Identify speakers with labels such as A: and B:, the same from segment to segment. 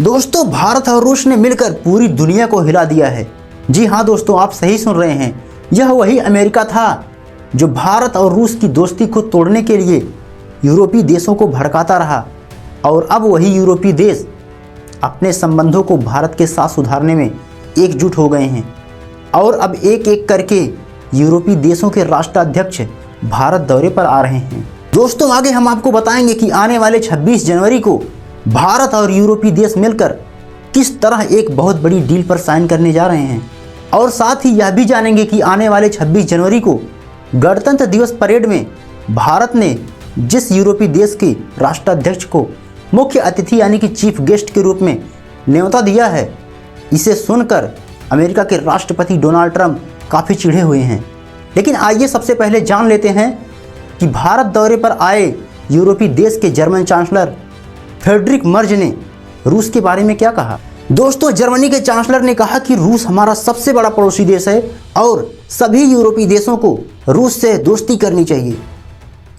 A: दोस्तों, भारत और रूस ने मिलकर पूरी दुनिया को हिला दिया है। जी हाँ दोस्तों, आप सही सुन रहे हैं। यह वही अमेरिका था जो भारत और रूस की दोस्ती को तोड़ने के लिए यूरोपीय देशों को भड़काता रहा, और अब वही यूरोपीय देश अपने संबंधों को भारत के साथ सुधारने में एकजुट हो गए हैं। और अब एक एक करके यूरोपीय देशों के राष्ट्राध्यक्ष भारत दौरे पर आ रहे हैं। दोस्तों, आगे हम आपको बताएंगे कि आने वाले 26 जनवरी को भारत और यूरोपीय देश मिलकर किस तरह एक बहुत बड़ी डील पर साइन करने जा रहे हैं, और साथ ही यह भी जानेंगे कि आने वाले 26 जनवरी को गणतंत्र दिवस परेड में भारत ने जिस यूरोपीय देश के राष्ट्राध्यक्ष को मुख्य अतिथि यानी कि चीफ गेस्ट के रूप में न्योता दिया है, इसे सुनकर अमेरिका के राष्ट्रपति डोनाल्ड ट्रंप काफ़ी चिढ़े हुए हैं। लेकिन आइए सबसे पहले जान लेते हैं कि भारत दौरे पर आए यूरोपीय देश के जर्मन चांसलर फ्रेडरिक मर्ज ने रूस के बारे में क्या कहा। दोस्तों, जर्मनी के चांसलर ने कहा कि रूस हमारा सबसे बड़ा पड़ोसी देश है और सभी यूरोपीय देशों को रूस से दोस्ती करनी चाहिए।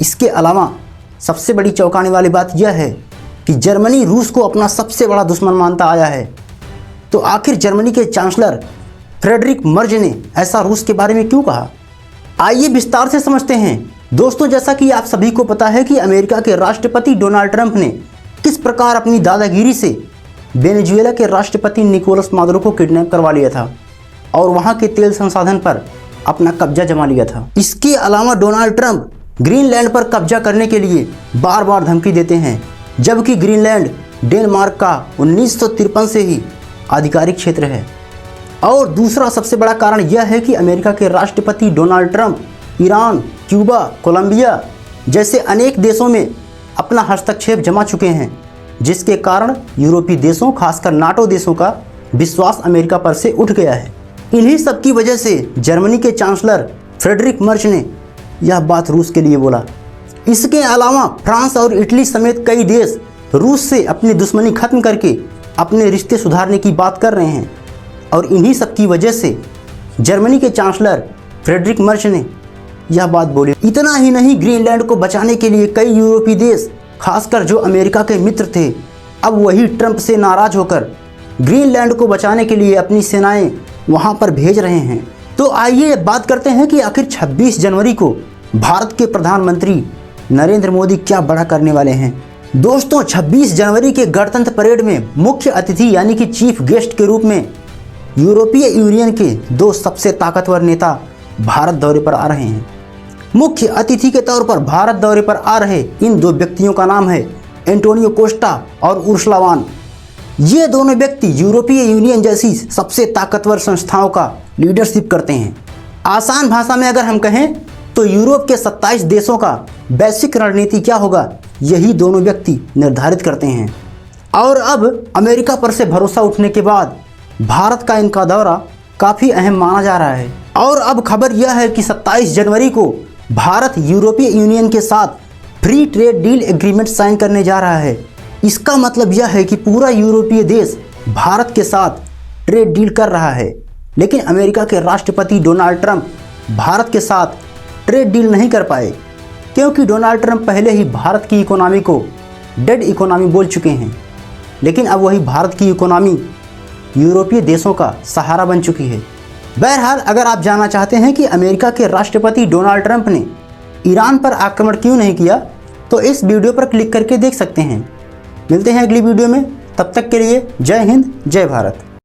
A: इसके अलावा सबसे बड़ी चौंकाने वाली बात यह है कि जर्मनी रूस को अपना सबसे बड़ा दुश्मन मानता आया है। तो आखिर जर्मनी के चांसलर फ्रेडरिक मर्ज ने ऐसा रूस के बारे में क्यों कहा, आइए विस्तार से समझते हैं। दोस्तों, जैसा कि आप सभी को पता है कि अमेरिका के राष्ट्रपति डोनाल्ड ट्रंप ने किस प्रकार अपनी दादागिरी से वेनेजुएला के राष्ट्रपति निकोलस मादुरो को किडनैप करवा लिया था और वहां के तेल संसाधन पर अपना कब्जा जमा लिया था। इसके अलावा डोनाल्ड ट्रंप ग्रीनलैंड पर कब्जा करने के लिए बार बार धमकी देते हैं, जबकि ग्रीनलैंड डेनमार्क का 1953 से ही आधिकारिक क्षेत्र है। और दूसरा सबसे बड़ा कारण यह है कि अमेरिका के राष्ट्रपति Donald Trump Iran, Cuba, Colombia जैसे अनेक देशों में अपना हस्तक्षेप जमा चुके हैं, जिसके कारण यूरोपीय देशों खासकर नाटो देशों का विश्वास अमेरिका पर से उठ गया है। इन्हीं सब की वजह से जर्मनी के चांसलर फ्रेडरिक मर्ज ने यह बात रूस के लिए बोला। इसके अलावा फ्रांस और इटली समेत कई देश रूस से अपनी दुश्मनी खत्म करके अपने रिश्ते सुधारने की बात कर रहे हैं, और इन्हीं सब की वजह से जर्मनी के चांसलर फ्रेडरिक मर्ज ने यह बात बोली। इतना ही नहीं, ग्रीनलैंड को बचाने के लिए कई यूरोपीय देश खासकर जो अमेरिका के मित्र थे, अब वही ट्रंप से नाराज होकर ग्रीनलैंड को बचाने के लिए अपनी सेनाएं वहां पर भेज रहे हैं। तो आइए बात करते हैं कि आखिर 26 जनवरी को भारत के प्रधानमंत्री नरेंद्र मोदी क्या बड़ा करने वाले हैं। दोस्तों, 26 जनवरी के गणतंत्र परेड में मुख्य अतिथि यानी कि चीफ गेस्ट के रूप में यूरोपीय यूनियन के दो सबसे ताकतवर नेता भारत दौरे पर आ रहे हैं। मुख्य अतिथि के तौर पर भारत दौरे पर आ रहे इन दो व्यक्तियों का नाम है एंटोनियो कोस्टा और उर्सुला वॉन। ये दोनों व्यक्ति यूरोपीय यूनियन जैसी सबसे ताकतवर संस्थाओं का लीडरशिप करते हैं। आसान भाषा में अगर हम कहें तो यूरोप के 27 देशों का वैश्विक रणनीति क्या होगा, यही दोनों व्यक्ति निर्धारित करते हैं। और अब अमेरिका पर से भरोसा उठने के बाद भारत का इनका दौरा काफ़ी अहम माना जा रहा है। और अब खबर यह है कि 27 जनवरी को भारत यूरोपीय यूनियन के साथ free trade deal agreement sign करने जा रहा है। इसका मतलब यह है कि पूरा यूरोपीय देश भारत के साथ ट्रेड डील कर रहा है। लेकिन अमेरिका के राष्ट्रपति डोनाल्ड ट्रंप भारत के साथ ट्रेड डील नहीं कर पाए, क्योंकि डोनाल्ड ट्रंप पहले ही भारत की इकोनॉमी को डेड इकोनॉमी बोल चुके हैं। लेकिन अब वही भारत की इकोनॉमी यूरोपीय देशों का सहारा बन चुकी है। बहरहाल, अगर आप जानना चाहते हैं कि अमेरिका के राष्ट्रपति डोनाल्ड ट्रंप ने ईरान पर आक्रमण क्यों नहीं किया, तो इस वीडियो पर क्लिक करके देख सकते हैं। मिलते हैं अगली वीडियो में, तब तक के लिए जय हिंद, जय भारत।